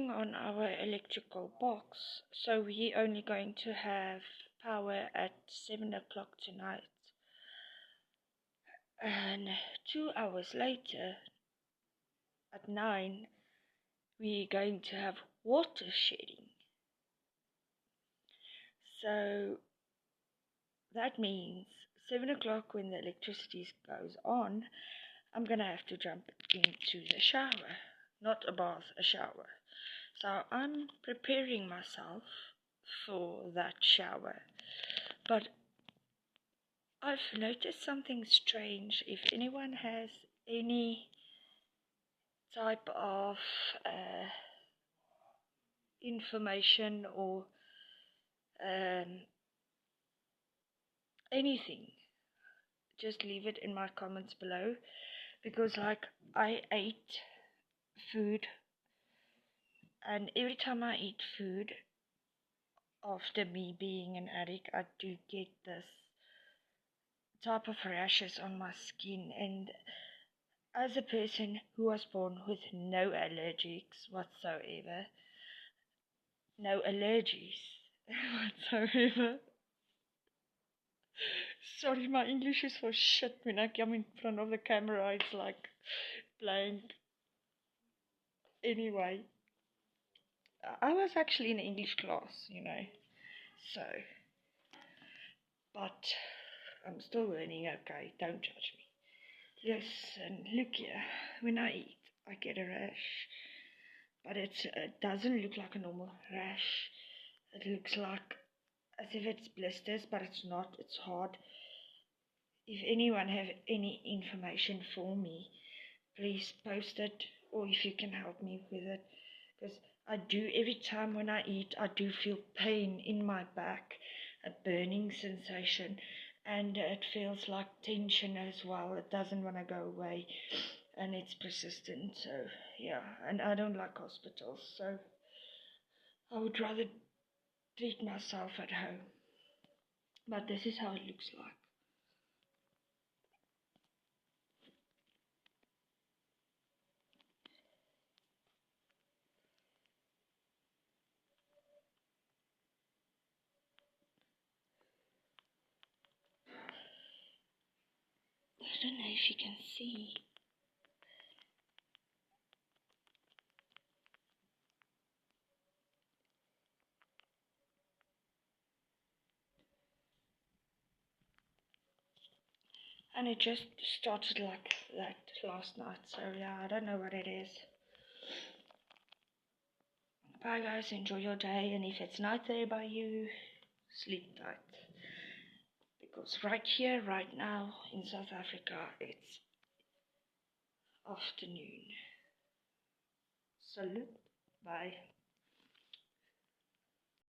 working on our electrical box, so we're only going to have power at 7 o'clock tonight. And 2 hours later, at 9, we're going to have water shedding. So that means 7 o'clock when the electricity goes on, I'm going to have to jump into the shower. Not a bath, a shower. So I'm preparing myself for that shower. But I've noticed something strange. If anyone has any type of information or anything, just leave it in my comments below. Because like I ate food, and every time I eat food, after me being an addict, I do get this type of rashes on my skin. And as a person who was born with no allergies whatsoever, no allergies whatsoever. Sorry, my English is for shit. When I come in front of the camera, it's like blank. Anyway, I was actually in English class, so, but I'm still learning, okay? Don't judge me. Listen, look here. When I eat, I get a rash, but it doesn't look like a normal rash. It looks like as if it's blisters, but it's not. It's hard. If anyone have any information for me, please post it, or if you can help me with it, because I do, every time when I eat, I do feel pain in my back, a burning sensation, and it feels like tension as well. It doesn't want to go away, and it's persistent. So yeah, and I don't like hospitals, so I would rather treat myself at home. But this is how it looks like. I don't know if you can see. And it just started like that last night, so yeah, I don't know what it is. Bye guys, enjoy your day, and if it's night there by you, sleep tight. Because right here, right now, in South Africa, it's afternoon. Salute, bye.